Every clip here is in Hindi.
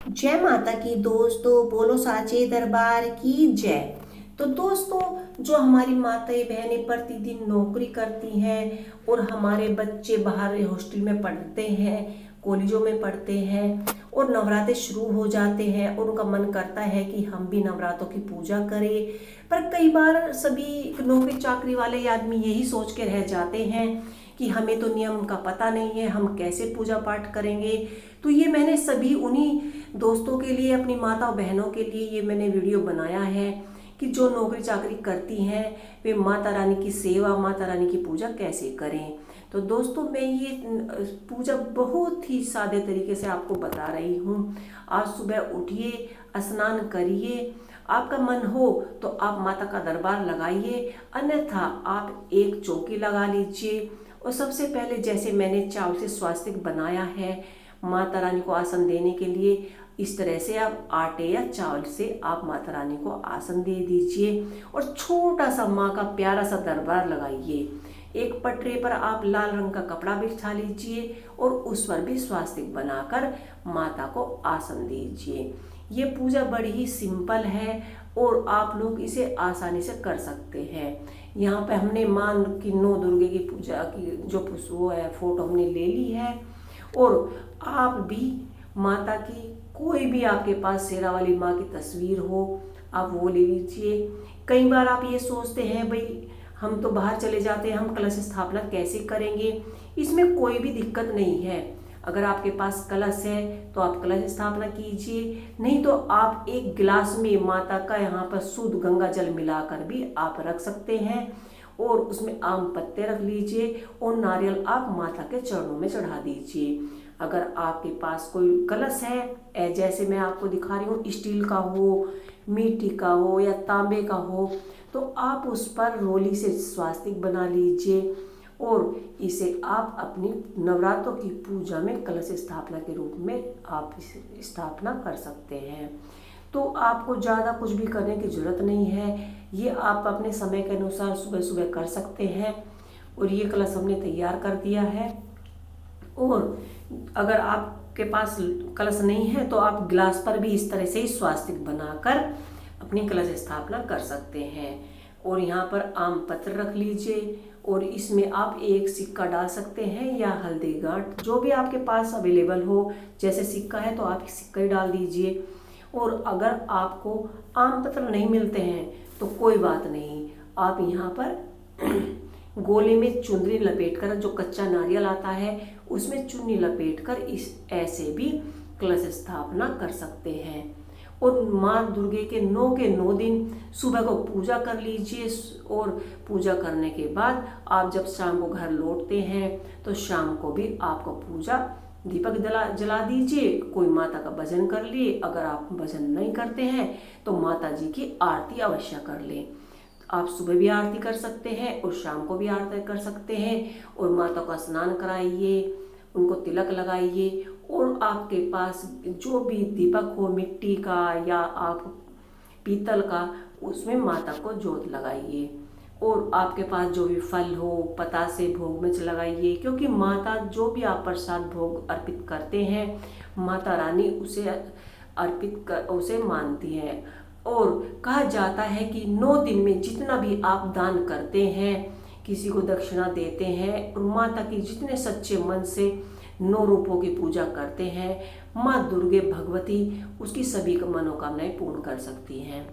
जय माता की दोस्तों, बोलो साचे दरबार की जय। तो दोस्तों, जो हमारी माताएं बहनें प्रतिदिन नौकरी करती हैं और हमारे बच्चे बाहर हॉस्टल में पढ़ते हैं, कॉलेजों में पढ़ते हैं और नवरात्रे शुरू हो जाते हैं और उनका मन करता है कि हम भी नवरात्रों की पूजा करें। पर कई बार सभी नौकरी चाकरी वाले आदमी यही सोच के रह जाते हैं कि हमें तो नियम का पता नहीं है, हम कैसे पूजा पाठ करेंगे। तो ये मैंने सभी उन्हीं दोस्तों के लिए, अपनी माता और बहनों के लिए ये मैंने वीडियो बनाया है कि जो नौकरी चाकरी करती हैं वे माता रानी की सेवा, माता रानी की पूजा कैसे करें। तो दोस्तों, मैं ये पूजा बहुत ही सादे तरीके से आपको बता रही हूँ। आज सुबह उठिए, स्नान करिए, आपका मन हो तो आप माता का दरबार लगाइए, अन्यथा आप एक चौकी लगा लीजिए। और सबसे पहले जैसे मैंने चावल से स्वास्तिक बनाया है माता रानी को आसन देने के लिए, इस तरह से आप आटे या चावल से आप माता रानी को आसन दे दीजिए और छोटा सा माँ का प्यारा सा दरबार लगाइए। एक पटरे पर आप लाल रंग का कपड़ा बिछा लीजिए और उस पर भी स्वास्तिक बनाकर माता को आसन दीजिए। ये पूजा बड़ी ही सिंपल है और आप लोग इसे आसानी से कर सकते हैं। यहाँ पे हमने माँ की 9 दुर्गे की पूजा की जो वो है फोटो हमने ले ली है। और आप भी माता की कोई भी आपके पास शेरा वाली माँ की तस्वीर हो, आप वो ले लीजिए। कई बार आप ये सोचते हैं भाई हम तो बाहर चले जाते हैं, हम कलश स्थापना कैसे करेंगे। इसमें कोई भी दिक्कत नहीं है। अगर आपके पास कलश है तो आप कलश स्थापना कीजिए, नहीं तो आप एक गिलास में माता का यहाँ पर शुद्ध गंगा जल मिलाकर भी आप रख सकते हैं और उसमें आम पत्ते रख लीजिए और नारियल आप माता के चरणों में चढ़ा दीजिए। अगर आपके पास कोई कलश है, जैसे मैं आपको दिखा रही हूँ, स्टील का हो, मिट्टी का हो या तांबे का हो, तो आप उस पर रोली से स्वास्तिक बना लीजिए और इसे आप अपनी नवरात्रों की पूजा में कलश स्थापना के रूप में आप इसे स्थापना कर सकते हैं। तो आपको ज़्यादा कुछ भी करने की ज़रूरत नहीं है, ये आप अपने समय के अनुसार सुबह सुबह कर सकते हैं। और ये कलश हमने तैयार कर दिया है। और अगर आपके पास कलश नहीं है तो आप गिलास पर भी इस तरह से ही स्वास्तिक बनाकर अपनी कलश स्थापना कर सकते हैं। और यहाँ पर आम पत्र रख लीजिए और इसमें आप एक सिक्का डाल सकते हैं या हल्दी गांठ, जो भी आपके पास अवेलेबल हो। जैसे सिक्का है तो आप सिक्का ही डाल दीजिए। और अगर आपको आम पत्र नहीं मिलते हैं तो कोई बात नहीं, आप यहाँ पर गोले में चुनरी लपेटकर, जो कच्चा नारियल आता है उसमें चुन्नी लपेटकर इस ऐसे भी कलश स्थापना कर सकते हैं। और माँ दुर्गे के 9 दिन सुबह को पूजा कर लीजिए। और पूजा करने के बाद आप जब शाम को घर लौटते हैं तो शाम को भी आपको पूजा दीपक जला दीजिए, कोई माता का भजन कर लिए। अगर आप भजन नहीं करते हैं तो माता जी की आरती अवश्य कर लें। आप सुबह भी आरती कर सकते हैं और शाम को भी आरती कर सकते हैं। और माता को स्नान कराइए, उनको तिलक लगाइए और आपके पास जो भी दीपक हो, मिट्टी का या आप पीतल का, उसमें माता को जोत लगाइए। और आपके पास जो भी फल हो, पतासे भोग में लगाइए, क्योंकि माता जो भी आप प्रसाद भोग अर्पित करते हैं माता रानी उसे उसे मानती है। और कहा जाता है कि 9 दिन में जितना भी आप दान करते हैं, किसी को दक्षिणा देते हैं और माता की जितने सच्चे मन से 9 रूपों की पूजा करते हैं, माँ दुर्गे भगवती उसकी सभी मनोकामनाएं पूर्ण कर सकती हैं।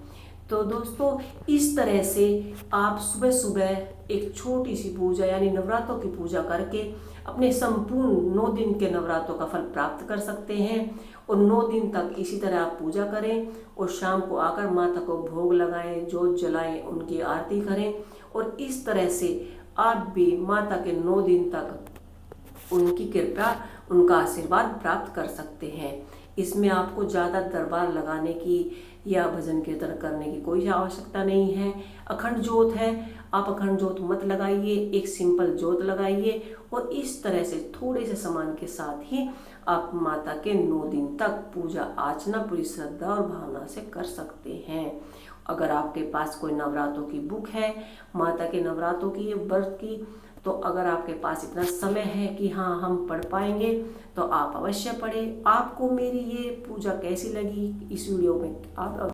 तो दोस्तों, इस तरह से आप सुबह सुबह एक छोटी सी पूजा यानी नवरात्रों की पूजा करके अपने संपूर्ण 9 दिन के नवरात्रों का फल प्राप्त कर सकते हैं। और 9 दिन तक इसी तरह आप पूजा करें और शाम को आकर माता को भोग लगाएं, जोत जलाएं, उनकी आरती करें। और इस तरह से आप भी माता के 9 दिन तक उनकी कृपा, उनका आशीर्वाद प्राप्त कर सकते हैं। इसमें आपको ज़्यादा दरबार लगाने की या भजन कीर्तन करने की कोई आवश्यकता नहीं है। अखंड जोत है, आप अखंड जोत मत लगाइए, एक सिंपल जोत लगाइए और इस तरह से थोड़े से सामान के साथ ही आप माता के 9 दिन तक पूजा अर्चना पूरी श्रद्धा और भावना से कर सकते हैं। अगर आपके पास कोई नवरात्रों की बुक है, माता के नवरात्रों की व्रत की, तो अगर आपके पास इतना समय है कि हाँ हम पढ़ पाएंगे तो आप अवश्य पढ़ें। आपको मेरी ये पूजा कैसी लगी, इस वीडियो में आप